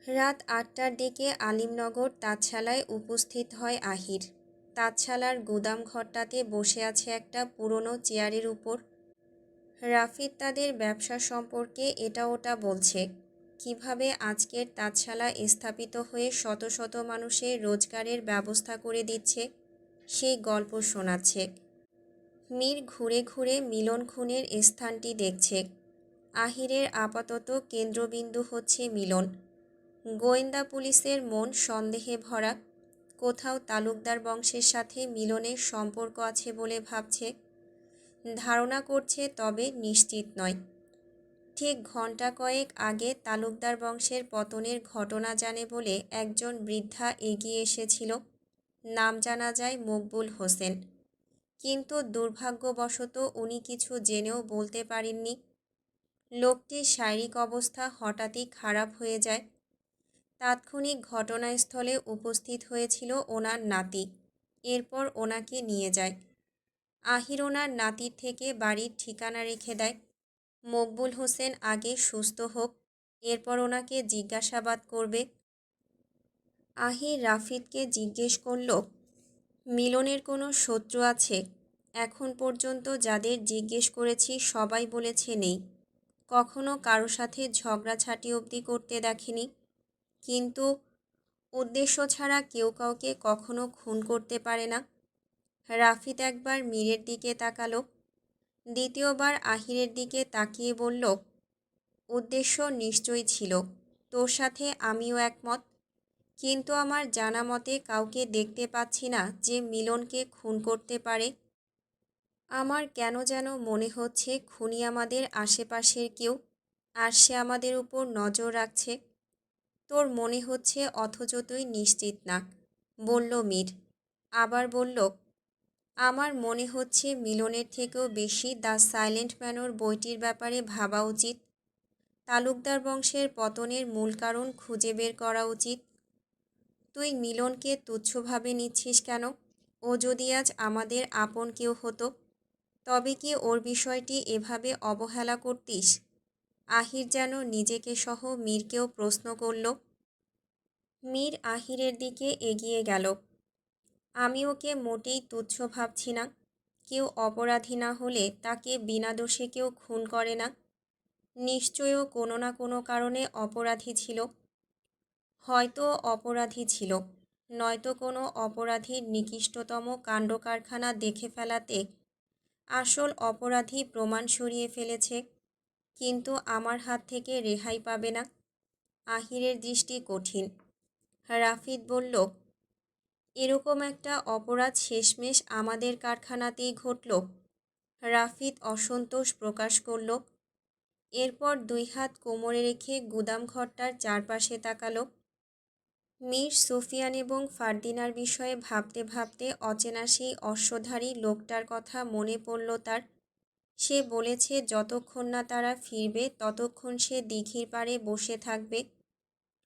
রাত ৮টার দিকে আলিমনগর তাঁতশালায় উপস্থিত হয় আহির। তাঁতশালার গুদাম ঘরটাতে বসে আছে একটা পুরনো চেয়ারের উপর। রাফিদ তাদের ব্যবসা সম্পর্কে এটা ওটা বলছে, কিভাবে আজকের তাঁতশালা স্থাপিত হয়ে শত শত মানুষের রোজগারের ব্যবস্থা করে দিচ্ছে সেই গল্প শোনাচ্ছে। মীর ঘুরে ঘুরে মিলন খুনের স্থানটি দেখছে। আহিরের আপাতত কেন্দ্রবিন্দু হচ্ছে মিলন। গোয়েন্দা পুলিশের মন সন্দেহে ভরা। কোথাও তালুকদার বংশের সাথে মিলনের সম্পর্ক আছে বলে ভাবছে, ধারণা করছে, তবে নিশ্চিত নয়। ঠিক ঘণ্টা কয়েক আগে তালুকদার বংশের পতনের ঘটনা জানে বলে একজন বৃদ্ধা এগিয়ে এসেছিল। নাম জানা যায় মকবুল হোসেন, কিন্তু দুর্ভাগ্যবশত উনি কিছু জেনেও বলতে পারেননি। লোকটির শারীরিক অবস্থা হঠাৎই খারাপ হয়ে যায়। তাৎক্ষণিক ঘটনাস্থলে উপস্থিত হয়েছিল ওনার নাতি। এরপর ওনাকে নিয়ে যায়। আহির ওনার নাতির থেকে বাড়ির ঠিকানা রেখে দেয়। মকবুল হোসেন আগে সুস্থ হোক, এরপর ওনাকে জিজ্ঞাসাবাদ করবে। আহির রাফিদকে জিজ্ঞেস করল, মিলনের কোনো শত্রু আছে? এখন পর্যন্ত যাদের জিজ্ঞেস করেছি সবাই বলেছে নেই, কখনো কারো সাথে ঝগড়াঝাটি অবধি করতে দেখেনি। কিন্তু উদ্দেশ্য ছাড়া কেউ কাউকে কখনো খুন করতে পারে না। রাফিদ একবার মীরের দিকে তাকালো, দ্বিতীয়বার আহিরের দিকে তাকিয়ে বলল, উদ্দেশ্য নিশ্চয়ই ছিল, তোর সাথে আমিও একমত, কিন্তু আমার জানা মতে কাউকে দেখতে পাচ্ছি না যে মিলনকে খুন করতে পারে। আমার কেন যেন মনে হচ্ছে খুনি আমাদের আশেপাশের কেউ, আর সে আমাদের উপর নজর রাখছে। তোর মনে হচ্ছে অথচ তুই নিশ্চিত না, বলল মীর। আবার বলল, আমার মনে হচ্ছে মিলনের থেকেও বেশি দ্য সাইলেন্ট ম্যানর বইটির ব্যাপারে ভাবা উচিত। তালুকদার বংশের পতনের মূল কারণ খুঁজে বের করা উচিত। তুই মিলনকে তুচ্ছভাবে নিচ্ছিস কেন? ও যদি আজ আমাদের আপন কেউ হতো, তবে কি ওর বিষয়টি এভাবে অবহেলা করতিস? আহির যেন নিজেকে সহ মীরকেও প্রশ্ন করল। মীর আহিরের দিকে এগিয়ে গেল। আমি ওকে মোটেই তুচ্ছ ভাবছি না। কেউ অপরাধী না হলে তাকে বিনা দোষে কেউ খুন করে না। নিশ্চয়ও কোনো না কোনো কারণে অপরাধী ছিল। হয়তো অপরাধী ছিল, নয়তো কোনো অপরাধীর নিকৃষ্টতম কাণ্ডকারখানা দেখে ফেলাতে আসল অপরাধী প্রমাণ সরিয়ে ফেলেছে, কিন্তু আমার হাত থেকে রেহাই পাবে না। আহিরের দৃষ্টি কঠিন। রাফিদ বলল, এরকম একটা অপরাধ শেষমেশ আমাদের কারখানাতেই ঘটল। রাফিদ অসন্তোষ প্রকাশ করল। এরপর দুই হাত কোমরে রেখে গুদাম ঘরটার চারপাশে তাকালো। মীর সুফিয়ান এবং ফারদিনার বিষয়ে ভাবতে ভাবতে অচেনা সেই অশ্বধারী লোকটার কথা মনে পড়ল তার। সে বলেছে যতক্ষণ না তারা ফিরবে ততক্ষণ সে দিঘির পাড়ে বসে থাকবে।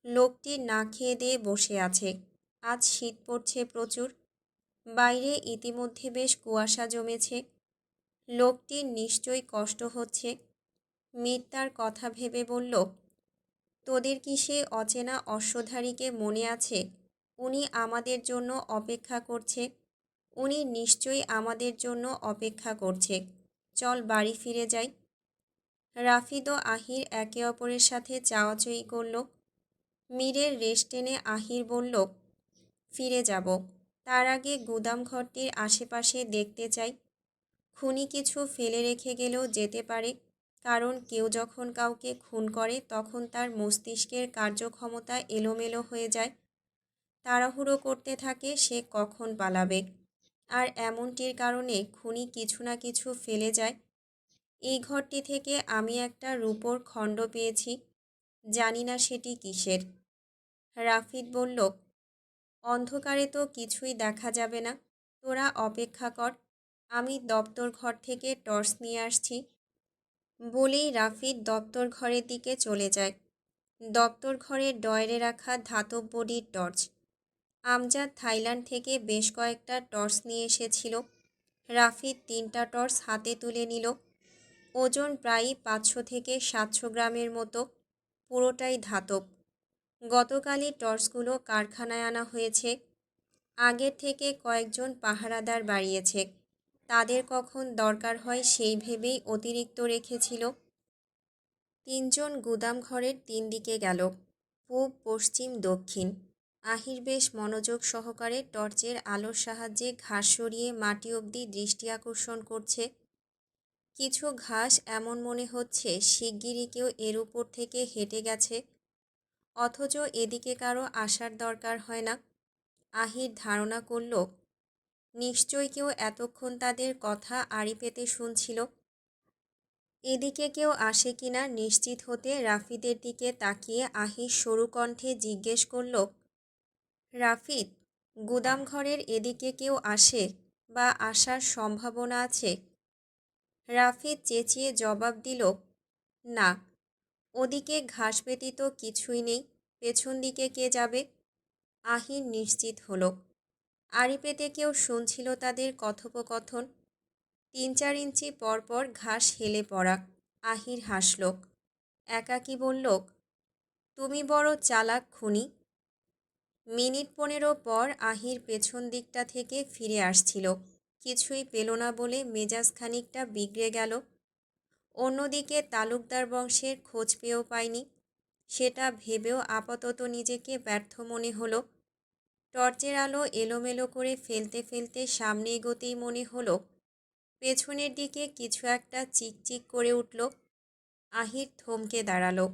লোকটি না খেয়ে দিয়ে বসে আছে। আজ শীত পড়ছে প্রচুর। বাইরে ইতিমধ্যে বেশ কুয়াশা জমেছে। লোকটির নিশ্চয়ই কষ্ট হচ্ছে। মীর তার কথা ভেবে বলল, তোদের কি সে অচেনা অশ্বধারীকে মনে আছে? উনি আমাদের জন্য অপেক্ষা করছে। উনি নিশ্চয়ই আমাদের জন্য অপেক্ষা করছে। চল বাড়ি ফিরে যাই। রাফিদ ও আহির একে অপরের সাথে চাওয়াচুয়ি করল। মীরের রেশ টেনে আহির বলল, ফিরে যাব, তার আগে গুদাম ঘরটির আশেপাশে দেখতে চাই। খুনি কিছু ফেলে রেখে গেলেও যেতে পারে, কারণ কেউ যখন কাউকে খুন করে তখন তার মস্তিষ্কের কার্যক্ষমতা এলোমেলো হয়ে যায়। তাড়াহুড়ো করতে থাকে সে কখন পালাবে, আর এমনটির কারণে খুনি কিছু না কিছু ফেলে যায়। এই ঘরটি থেকে আমি একটা রূপোর খণ্ড পেয়েছি, জানি না সেটি কিসের। রাফিদ বলল, অন্ধকারে তো কিছুই দেখা যাবে না, তোরা অপেক্ষা কর, আমি দপ্তর ঘর থেকে টর্চ নিয়ে আসছি। বলেই রাফিদ দপ্তর ঘরের দিকে চলে যায়। দপ্তর ঘরের ডয়ারে রাখা ধাতব বডির টর্চ। আমজাদ থাইল্যান্ড থেকে বেশ কয়েকটা টর্চ নিয়ে এসেছিল। রাফিদ 3টা টর্চ হাতে তুলে নিল। ওজন প্রায় 500 থেকে 700 গ্রামের মতো, পুরোটাই ধাতব। গতকালই টর্চগুলো কারখানায় আনা হয়েছে। আগের থেকে কয়েকজন পাহারাদার বাড়িয়েছে। তাদের কখন দরকার হয় সেই ভেবেই অতিরিক্ত রেখেছিল। তিনজন গুদাম ঘরের 3 দিকে গেল, পূব, পশ্চিম, দক্ষিণ। আহির বেশ মনোযোগ সহকারে টর্চের আলোর সাহায্যে ঘাস সরিয়ে মাটি অবধি দৃষ্টি আকর্ষণ করছে। কিছু ঘাস এমন মনে হচ্ছে শিগগিরই কেউ এর উপর থেকে হেঁটে গেছে, অথচ এদিকে কারো আসার দরকার হয় না। আহির ধারণা করল নিশ্চয়ই কেউ এতক্ষণ তাদের কথা আড়ি পেতে শুনছিল। এদিকে কেউ আসে কিনা নিশ্চিত হতে রাফিদের দিকে তাকিয়ে আহির সরু কণ্ঠে জিজ্ঞেস করল, রাফিদ, গুদাম ঘরের এদিকে কেউ আসে বা আসার সম্ভাবনা আছে? রাফিদ চেঁচিয়ে জবাব দিল, না, ওদিকে ঘাস ব্যতীত কিছুই নেই, পেছন দিকে কে যাবে? আহির নিশ্চিত হলো আড়ি পেতে কেউ শুনছিল তাদের কথোপকথন। 3-4 ইঞ্চি পরপর ঘাস হেলে পড়া। আহির হাসল, একাকী বলল, তুমি বড় চালাক খুনি। মিনিট 15 পর আহির পেছন দিকটা থেকে ফিরে আসছিল। কিছুই পেল না বলে মেজাজ খানিকটা বিগড়ে গেল। অন্যদিকে তালুকদার বংশের খোঁজ পেয়েও পায়নি। সেটা ভেবেও আপাতত নিজেকে ব্যর্থ মনে হলো। টর্চের আলো এলোমেলো করে ফেলতে ফেলতে সামনে এগোতেই মনে হলো পেছনের দিকে কিছু একটা চিকচিক করে উঠল। আহির থমকে দাঁড়ালো,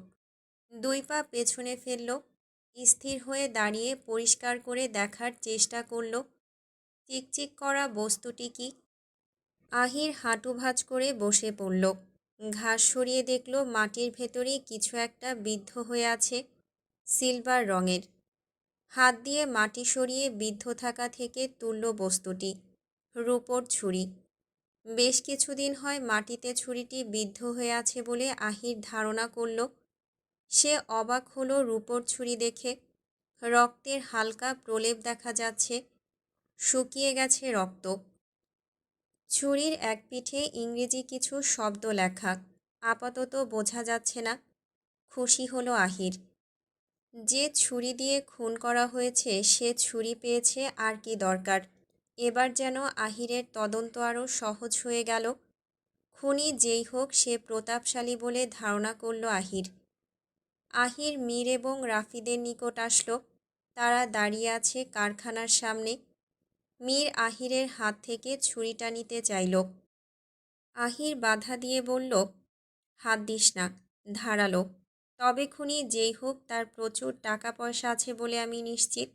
2 পা পেছনে ফেলল, স্থির হয়ে দাঁড়িয়ে পরিষ্কার করে দেখার চেষ্টা করল চিকচিক করা বস্তুটি কি। আহির হাঁটু ভাঁজ করে বসে পড়ল। ঘাস সরিয়ে দেখল মাটির ভেতরেই কিছু একটা বিদ্ধ হয়ে আছে, সিলভার রঙের। হাত দিয়ে মাটি সরিয়ে বিদ্ধ থাকা থেকে তুলল বস্তুটি, রূপোর ছুরি। বেশ কিছুদিন হয় মাটিতে ছুরিটি বিদ্ধ হয়ে আছে বলে আহির ধারণা করল। সে অবাক হলো রূপোর ছুরি দেখে। রক্তের হালকা প্রলেপ দেখা যাচ্ছে, শুকিয়ে গেছে রক্ত। ছুরির এক পিঠে ইংরেজি কিছু শব্দ লেখা, আপাতত বোঝা যাচ্ছে না। খুশি হলো আহির। যে ছুরি দিয়ে খুন করা হয়েছে সে ছুরি পেয়েছে, আর কি দরকার। এবার যেন আহিরের তদন্ত আরও সহজ হয়ে গেল। খুনি যেই হোক সে প্রতাপশালী বলে ধারণা করল আহির। আহির মীর এবং রাফিদের নিকট আসলো। তারা দাঁড়িয়ে আছে কারখানার সামনে। মীর আহিরের হাত থেকে ছুরিটা নিতে চাইল। আহির বাধা দিয়ে বলল, হাত দিস না, ধারালো। তবে খুনি যেই হোক তার প্রচুর টাকা পয়সা আছে বলে আমি নিশ্চিত।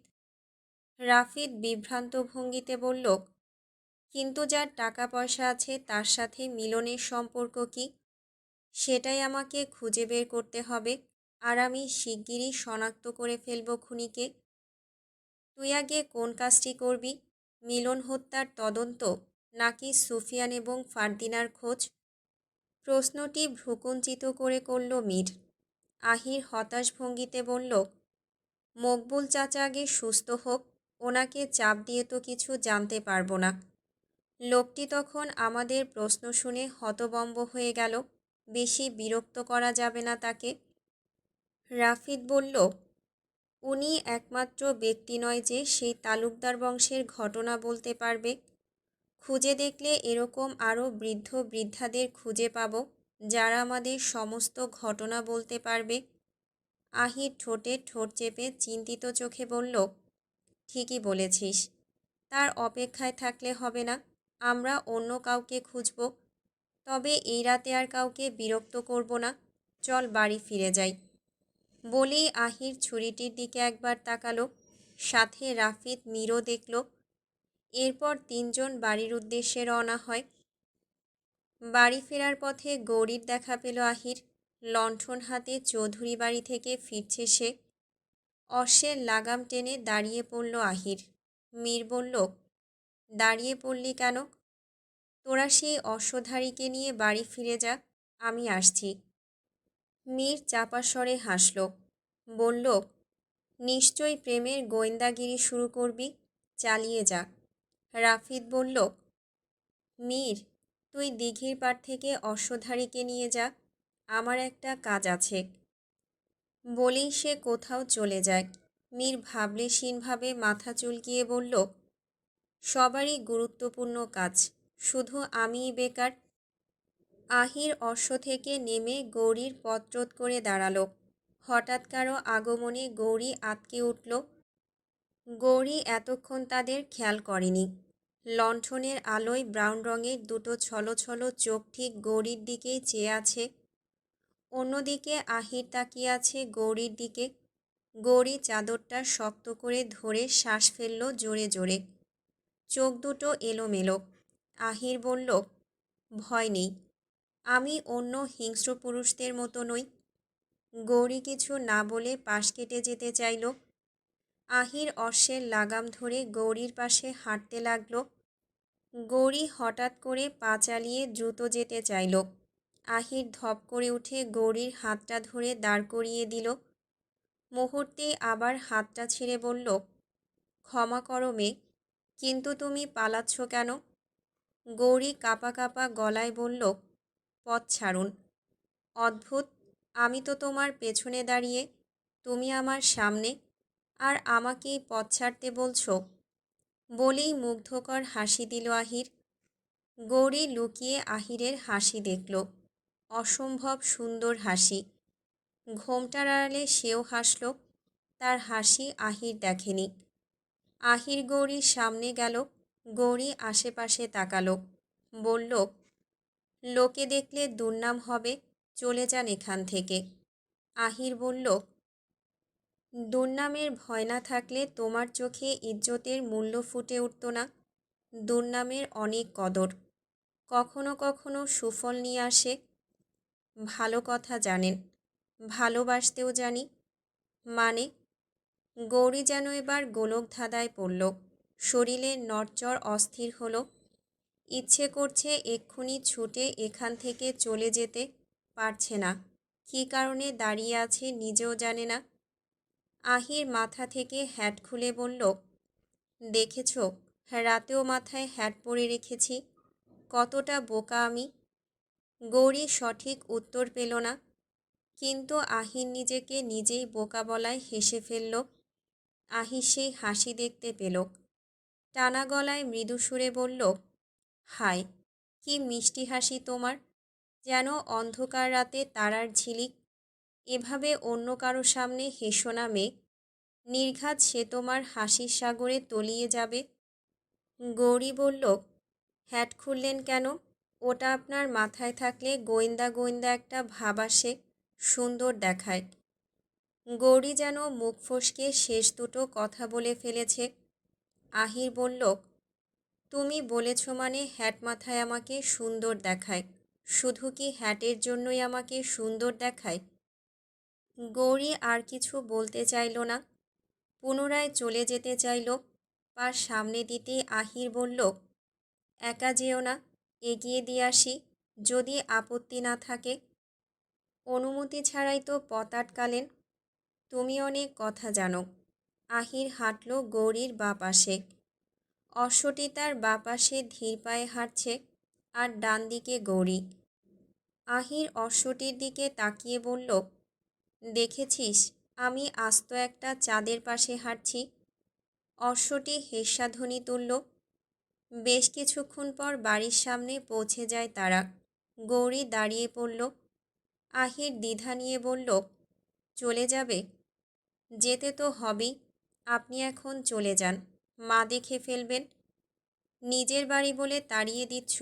রাফিদ বিভ্রান্ত ভঙ্গিতে বলল, কিন্তু যার টাকা পয়সা আছে তার সাথে মিলনের সম্পর্ক কি? সেটাই আমাকে খুঁজে বের করতে হবে, আর আমি শিগগিরই শনাক্ত করে ফেলব খুনিকে। তুই আগে কোন কাজটি করবি, মিলন হত্যার তদন্ত নাকি সুফিয়ান এবং ফারদিনার খোঁজ? প্রশ্নটি ভ্রুকুঞ্চিত করে করল মীর। আহির হতাশ ভঙ্গিতে বলল, মকবুল চাচা আগে সুস্থ হোক, ওনাকে চাপ দিয়ে তো কিছু জানতে পারবো না। লোকটি তখন আমাদের প্রশ্ন শুনে হতবম্ব হয়ে গেল, বেশি বিরক্ত করা যাবে না তাকে। রাফিদ বলল, উনি একমাত্র ব্যক্তি নয় যে সেই তালুকদার বংশের ঘটনা বলতে পারবে। খুঁজে দেখলে এরকম আরও বৃদ্ধ বৃদ্ধাদের খুঁজে পাব যারা আমাদের সমস্ত ঘটনা বলতে পারবে। আহির ঠোঁটে ঠোঁট চেপে চিন্তিত চোখে বলল, ঠিকই বলেছিস, তার অপেক্ষায় থাকলে হবে না, আমরা অন্য কাউকে খুঁজব। তবে এই রাতে আর কাউকে বিরক্ত করব না, চল বাড়ি ফিরে যাই। বলেই আহির ছুরিটির দিকে একবার তাকালো, সাথে রাফিদ মীরও দেখল। এরপর 3 জন বাড়ির উদ্দেশ্যে রওনা হয়। বাড়ি ফেরার পথে গৌরীর দেখা পেল আহির। লণ্ঠন হাতে চৌধুরী বাড়ি থেকে ফিরছে সে। অশ্বের লাগাম টেনে দাঁড়িয়ে পড়ল আহির। মীর বলল, দাঁড়িয়ে পড়লি কেন? তোরা সেই অশ্বধারীকে নিয়ে বাড়ি ফিরে যা, আমি আসছি। মীর চাপা স্বরে হাসল, বলল, নিশ্চয়ই প্রেমের গোয়েন্দাগিরি শুরু করবি, চালিয়ে যা। রাফিদ বলল, মীর, তুই দিঘির পাড় থেকে অশ্বধারীকে নিয়ে যা, আমার একটা কাজ আছে। বলেই সে কোথাও চলে যায়। মীর ভাবলেশীনভাবে মাথা চুলকিয়ে বলল, সবারই গুরুত্বপূর্ণ কাজ, শুধু আমিই বেকার। আহির অশ্ব থেকে নেমে গৌরীর পথরোধ করে দাঁড়াল। হঠাৎ কারো আগমনে গৌরী আঁতকে উঠল। গৌরী এতক্ষণ তাদের খেয়াল করেনি। লণ্ঠনের আলোয় ব্রাউন রঙের দুটো ছলছল চোখ ঠিক গৌরীর দিকেই চেয়ে আছে। অন্যদিকে আহির তাকিয়ে আছে গৌরীর দিকে। গৌরী চাদরটা শক্ত করে ধরে শ্বাস ফেলল জোরে জোরে। চোখ দুটো এলোমেলো। আহির বলল, ভয় নেই, আমি অন্য হিংস্র পুরুষদের মতো নই। গৌরী কিছু না বলে পাশ কেটে যেতে চাইল। আহির অশ্বের লাগাম ধরে গৌরীর পাশে হাঁটতে লাগল। গৌরী হঠাৎ করে পা চালিয়ে দ্রুত যেতে চাইল। আহির ধপ করে উঠে গৌরীর হাতটা ধরে দাঁড় করিয়ে দিল। মুহূর্তেই আবার হাতটা ছেড়ে বলল, ক্ষমা করো মেয়ে, কিন্তু তুমি পালাচ্ছ কেন? গৌরী কাঁপা কাঁপা গলায় বলল, পথ ছাড়ুন। অদ্ভুত, আমি তো তোমার পেছনে দাঁড়িয়ে, তুমি আমার সামনে, আর আমাকেই পথ ছাড়তে বলছো। বলেই মুগ্ধকর হাসি দিল আহির। গৌরী লুকিয়ে আহিরের হাসি দেখল। অসম্ভব সুন্দর হাসি। ঘোমটার আড়ালে সেও হাসল। তার হাসি আহির দেখেনি। আহির গৌরীর সামনে গেল। গৌরী আশেপাশে তাকালো। বলল, লোকে দেখলে দুর্নাম হবে, চলে যান এখান থেকে। আহির বলল, দুর্নামের ভয় না থাকলে তোমার চোখে ইজ্জতের মূল্য ফুটে উঠত না। দুর্নামের অনেক কদর, কখনো কখনো সুফল নিয়ে আসে। ভালো কথা জানেন, ভালোবাসতেও জানি। মানে? গৌরী যেন এবার গোলক ধাঁধায় পড়ল। শরীরে নড়চড় অস্থির হলো। ইচ্ছে করছে এক্ষুনি ছুটে এখান থেকে চলে যেতে, পারছে না। কী কারণে দাঁড়িয়ে আছে নিজেও জানে না। আহির মাথা থেকে হ্যাট খুলে বলল, দেখেছ, রাতেও মাথায় হ্যাট পরে রেখেছি, কতটা বোকা আমি। গৌরী সঠিক উত্তর পেল না, কিন্তু আহির নিজেকে নিজেই বোকা বলায় হেসে ফেলল। আহির সেই হাসি দেখতে পেল। টানা গলায় মৃদু সুরে বলল, হায়, কি মিষ্টি হাসি তোমার, যেন অন্ধকার রাতে তারার ঝিলিক। এভাবে অন্য কারো সামনে হেসো না মেয়ে, নির্ঘাত সে তোমার হাসির সাগরে তলিয়ে যাবে। গৌরী বলল, হ্যাট খুললেন কেন? ওটা আপনার মাথায় থাকলে গোয়েন্দা গোয়েন্দা একটা ভাব আসে, সুন্দর দেখায়। গৌরী যেন মুখ ফসকে শেষ দুটো কথা বলে ফেলেছে। আহির বলল, তুমি বলেছ মানে হ্যাট মাথায় আমাকে সুন্দর দেখায়। শুধু কি হ্যাটের জন্যই আমাকে সুন্দর দেখায়? গৌরী আর কিছু বলতে চাইল না। পুনরায় চলে যেতে চাইল। পা সামনে দিতে আহির বলল, একা যেও না, এগিয়ে দিয়ে আসি, যদি আপত্তি না থাকে। অনুমতি ছাড়াই তো পথ আটকালেন। তুমি অনেক কথা জানো। আহির হাঁটল গৌরীর বাঁ পাশে। অশ্বটি তার বাঁ পাশে ধীর পায়ে হাঁটছে, আর ডান দিকে গৌরী। আহির অশ্বটির দিকে তাকিয়ে বলল, দেখেছিস, আমি আস্ত একটা চাঁদের পাশে হাঁটছি। অশ্বটি হেস্যাধ্বনি তুলল। বেশ কিছুক্ষণ পর বাড়ির সামনে পৌঁছে যায় তারা। গৌরী দাঁড়িয়ে পড়ল। আহির দ্বিধা নিয়ে বলল, চলে যাবে? যেতে তো হবেই, আপনি এখন চলে যান, মা দেখে ফেলবেন। নিজের বাড়ি বলে তাড়িয়ে দিচ্ছ,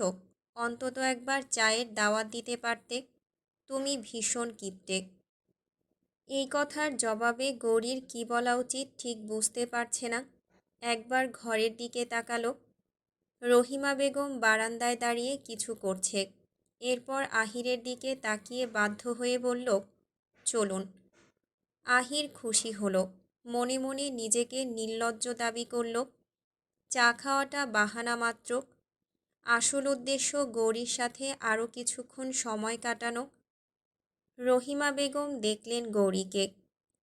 অন্তত একবার চায়ের দাওয়াত দিতে পারতে। তুমি ভীষণ কিপ্টে। এই কথার জবাবে গৌরীর কী বলা উচিত ঠিক বুঝতে পারছে না। একবার ঘরের দিকে তাকালো। রহিমা বেগম বারান্দায় দাঁড়িয়ে কিছু করছে। এরপর আহিরের দিকে তাকিয়ে বাধ্য হয়ে বলল, চলুন। আহির খুশি হলো। মনে মনে নিজেকে নির্লজ্জ দাবি করল। চা খাওয়াটা বাহানা মাত্র। আসল উদ্দেশ্য গৌরীর সাথে আরও কিছুক্ষণ সময় কাটানো। রহিমা বেগম দেখলেন গৌরীকে।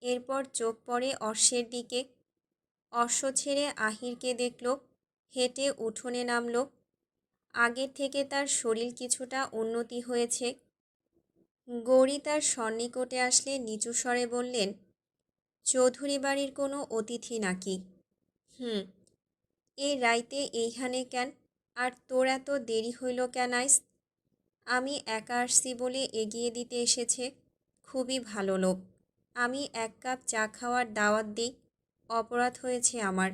এরপর চোখ পড়ে অশ্বের দিকে। অশ্ব ছেড়ে আহিরকে দেখল। হেঁটে উঠোনে নামল। আগের থেকে তার শরীর কিছুটা উন্নতি হয়েছে। গৌরী তার সন্নিকটে আসলে নিচু স্বরে বললেন, চৌধুরী বাড়ির কোনো অতিথি নাকি? হুম। এই রাইতে এইখানে কেন? আর তোর এত দেরি হইল কেন আইস? আমি একা আসছি বলে এগিয়ে দিতে এসেছে। খুবই ভালো লোক। আমি এক কাপ চা খাওয়ার দাওয়াত দিই। অপরাধ হয়েছে আমার।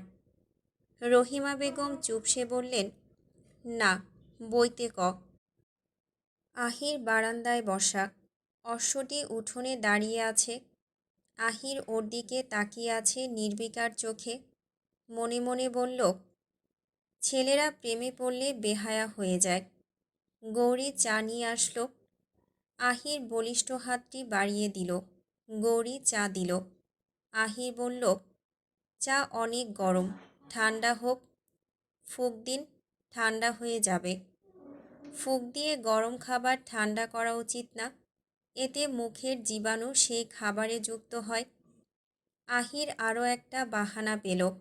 রহিমা বেগম চুপসে বললেন, না, বইতে ক। আহির বারান্দায় বসা। অশ্বটি উঠোনে দাঁড়িয়ে আছে। আহির ওর দিকে তাকিয়ে আছে নির্বিকার চোখে। মনে মনে বলল, ছেলেরা প্রেমে পড়লে বেহায়া হয়ে যায়। গৌরী চা নিয়ে আসলো। আহির বলিষ্ঠ হাতটি বাড়িয়ে দিল। গৌরী চা দিল। আহির বলল, চা অনেক গরম, ঠান্ডা হোক। ফুঁক দিন, ঠান্ডা হয়ে যাবে। ফুঁক দিয়ে গরম খাবার ঠান্ডা করা উচিত না। এতে মুখের জীবাণু সেই খাবারে যুক্ত হয়। আহির আরও একটা বাহানা পেল।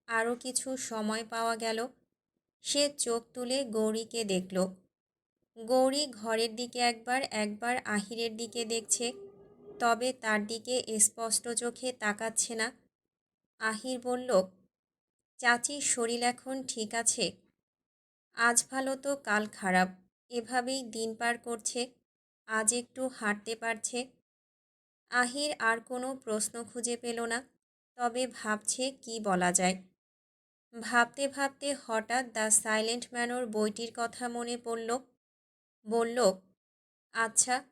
আরও কিছু সময় পাওয়া গেল। সে চোখ তুলে গৌরীকে দেখল। গৌরী ঘরের দিকে একবার একবার আহিরের দিকে দেখছে, তবে তার দিকে স্পষ্ট চোখে তাকাচ্ছে না। আহির বলল, চাচির শরীর এখন ঠিক আছে? আজ ভালো তো কাল খারাপ, এভাবেই দিন পার করছে। আজ একটু হাঁটতে পারছে। আহির আর কোনো প্রশ্ন খুঁজে পেল না, তবে ভাবছে কি বলা যায়। ভাবতে ভাবতে হঠাৎ দ্য সাইলেন্ট ম্যানর বইটির কথা মনে পড়ল। বলল, আচ্ছা,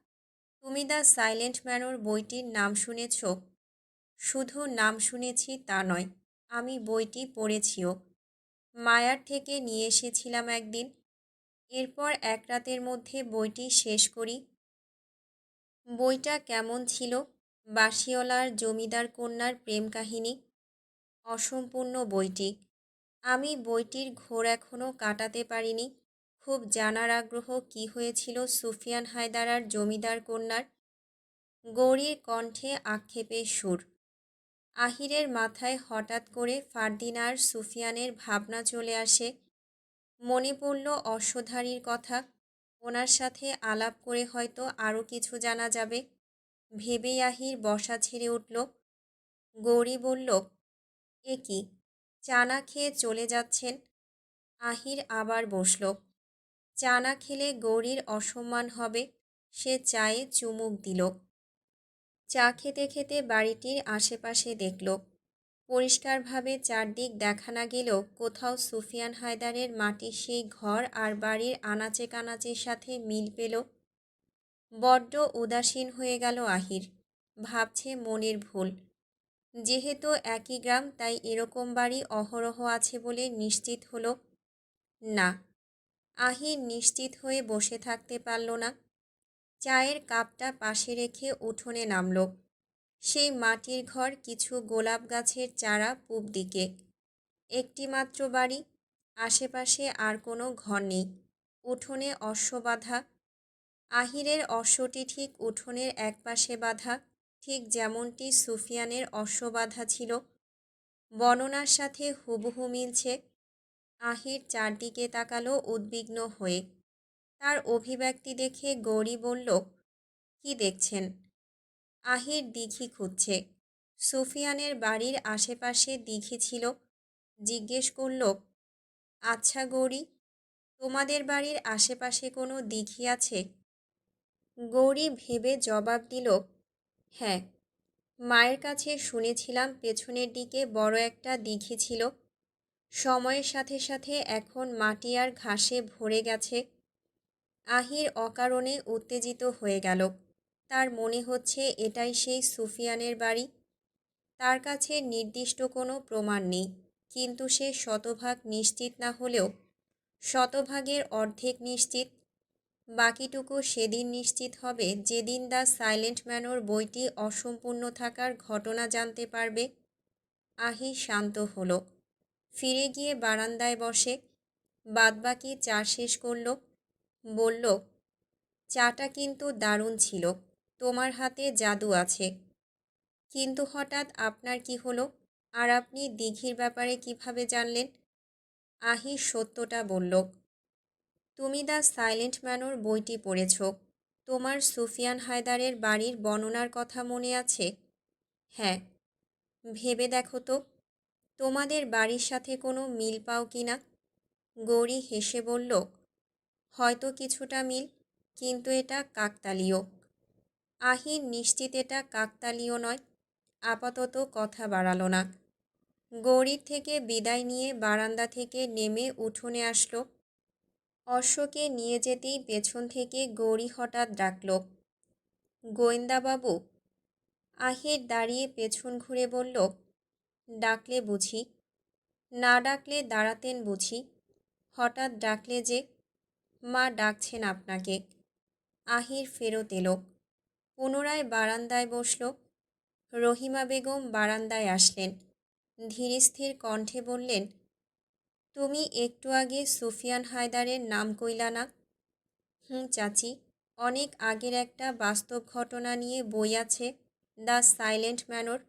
তুমি দ্য সাইলেন্ট ম্যানর বইটির নাম শুনেছ? শুধু নাম শুনেছি তা নয়, আমি বইটি পড়েছিও। মায়ার থেকে নিয়ে এসেছিলাম একদিন। এরপর এক রাতের মধ্যে বইটি শেষ করি। বইটা কেমন ছিল? বাঁশিওয়ালার জমিদার কন্যার প্রেম কাহিনী। অসম্পূর্ণ বইটি। আমি বইটির ঘোর এখনও কাটাতে পারিনি। খুব জানার আগ্রহ কি হয়েছিল সুফিয়ান হায়দার আর জমিদার কন্যার। গৌরীর কণ্ঠে আক্ষেপের সুর। আহিরের মাথায় হঠাৎ করে ফারদিনার সুফিয়ানের ভাবনা চলে আসে। মনে পড়ল অশ্বধারীর কথা। ওনার সাথে আলাপ করে হয়তো আরও কিছু জানা যাবে। ভেবেই আহির বসা ছেড়ে উঠল। গৌরী বলল, এ কি, চা না খেয়ে চলে যাচ্ছেন? আহির আবার বসল। চা না খেলে গৌরীর অসম্মান হবে। সে চায়ে চুমুক দিল। চা খেতে খেতে বাড়িটির আশেপাশে দেখল। পরিষ্কারভাবে চারদিক দেখা না গেলেও কোথাও সুফিয়ান হায়দারের মাটির সেই ঘর আর বাড়ির আনাচে কানাচের সাথে মিল পেল। বড্ড উদাসীন হয়ে গেল আহির। ভাবছে মনের ভুল। যেহেতু একই গ্রাম, তাই এরকম বাড়ি অহরহ আছে বলে নিশ্চিত হলো না। আহির নিশ্চিত হয়ে বসে থাকতে পারল না। চায়ের কাপটা পাশে রেখে উঠোনে নামল। সেই মাটির ঘর, কিছু গোলাপ গাছের চারা পূব দিকে। একটি মাত্র বাড়ি। আশেপাশে আর কোনো ঘর নেই। উঠোনে অশ্ব বাঁধা। আহিরের অশ্বটি ঠিক উঠোনের একপাশে বাঁধা, ঠিক যেমনটি সুফিয়ানের অশ্ব বাঁধা ছিল। বর্ণনার সাথে হুবহু মিলছে। আহির চারদিকে তাকালো উদ্বিগ্ন হয়ে। তার অভিব্যক্তি দেখে গৌরী বলল, কি দেখছেন? আহির দিঘি খুঁজছে। সুফিয়ানের বাড়ির আশেপাশে দিঘি ছিল। জিজ্ঞেস করল, আচ্ছা গৌরী, তোমাদের বাড়ির আশেপাশে কোনো দিঘি আছে? গৌরী ভেবে জবাব দিল, হ্যাঁ, মায়ের কাছে শুনেছিলাম পেছনের দিকে বড় একটা দিঘি ছিল। সময়ের সাথে সাথে এখন মাটি আর ঘাসে ভরে গেছে। আহির অকারণে উত্তেজিত হয়ে গেল। তার মনে হচ্ছে এটাই সেই সুফিয়ানের বাড়ি। তার কাছে নির্দিষ্ট কোনো প্রমাণ নেই, কিন্তু সে শতভাগ নিশ্চিত না হলেও শতভাগের অর্ধেক নিশ্চিত। বাকিটুকু সেদিন নিশ্চিত হবে যেদিন দ্য সাইলেন্ট ম্যানর বইটি অসম্পূর্ণ থাকার ঘটনা জানতে পারবে। আহির শান্ত হলো। ফিরে গিয়ে বারান্দায় বসে বাদবাকি চা শেষ করল। বলল, চাটা কিন্তু দারুণ ছিল। তোমার হাতে জাদু আছে। কিন্তু হঠাৎ আপনার কি হলো? আর আপনি দিঘির ব্যাপারে কিভাবে জানলেন? আহির সত্যটা বলল, তুমি দ্য সাইলেন্ট ম্যানর বইটি পড়েছ। তোমার সুফিয়ান হায়দারের বাড়ির বর্ণনার কথা মনে আছে? হ্যাঁ। ভেবে দেখো তো, তোমাদের বাড়ির সাথে কোনো মিল পাও কি না? গৌরী হেসে বলল, হয়তো কিছুটা মিল, কিন্তু এটা কাকতালীয়। আহির নিশ্চিত এটা কাকতালীয় নয়। আপাতত কথা বাড়ালো না। গৌরীর থেকে বিদায় নিয়ে বারান্দা থেকে নেমে উঠোনে আসলো। অশ্বকে নিয়ে যেতেই পেছন থেকে গৌরী হঠাৎ ডাকল, গোয়েন্দাবাবু। আহির দাঁড়িয়ে পেছন ঘুরে বলল, ডাকলে বুঝি? না ডাকলে দাঁড়াতেন বুঝি? হঠাৎ ডাকলে যে? মা ডাকছেন আপনাকে। আহির ফেরত এলো। পুনরায় বারান্দায় বসল। রহিমা বেগম বারান্দায় আসলেন। ধীরস্থির কণ্ঠে বললেন, তুমি একটু আগে সুফিয়ান হায়দারের নাম কইলা না? চাচি, অনেক আগের একটা বাস্তব ঘটনা নিয়ে বই আছে, দ্য সাইলেন্ট ম্যানর।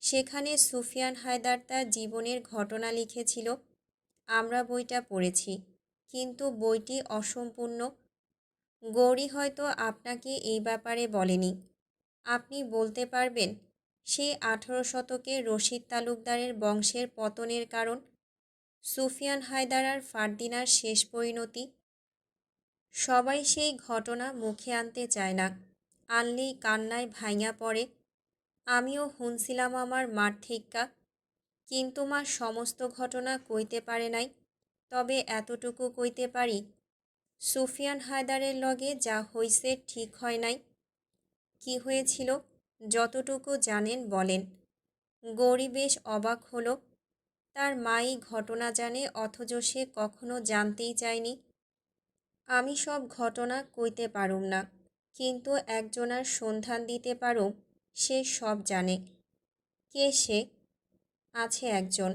সেখানে সুফিয়ান হায়দার তার জীবনের ঘটনা লিখেছিল। আমরা বইটা পড়েছি, কিন্তু বইটি অসম্পূর্ণ। গৌরী হয়তো আপনাকে এই ব্যাপারে বলেনি। আপনি বলতে পারবেন সেই 18 শতকে রশিদ তালুকদারের বংশের পতনের কারণ? সুফিয়ান হায়দার আর ফারদিনার শেষ পরিণতি? সবাই সেই ঘটনা মুখে আনতে চায় না, আনলেই কান্নায় ভাইঙা পড়ে। আমিও শুনছিলাম আমার মার থেইক্কা, কিন্তু মা সমস্ত ঘটনা কইতে পারে নাই। তবে এতটুকু কইতে পারি, সুফিয়ান হায়দারের লগে যা হইছে ঠিক হয় নাই। কি হয়েছিল যতটুকু জানেন বলেন। গৌরী বেশ অবাক হলো। তার মাই ঘটনা জানে, অথচ সে কখনো জানতেই চায়নি। আমি সব ঘটনা কইতে পারুম না, কিন্তু একজনার সন্ধান দিতে পারুম, সে সব জানে। কে সে? আছে একজন।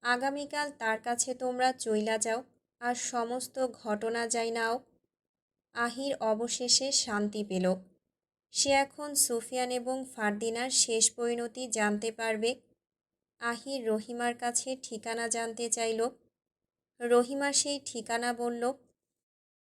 আগামীকাল তার কাছে তোমরা চইলা যাও, আর সমস্ত ঘটনা যাই নাও। আহির অবশেষে শান্তি পেল। সে এখন সুফিয়ান এবং ফারদিনার শেষ পরিণতি জানতে পারবে। আহির রহিমার কাছে ঠিকানা জানতে চাইল। রহিমা সেই ঠিকানা বলল।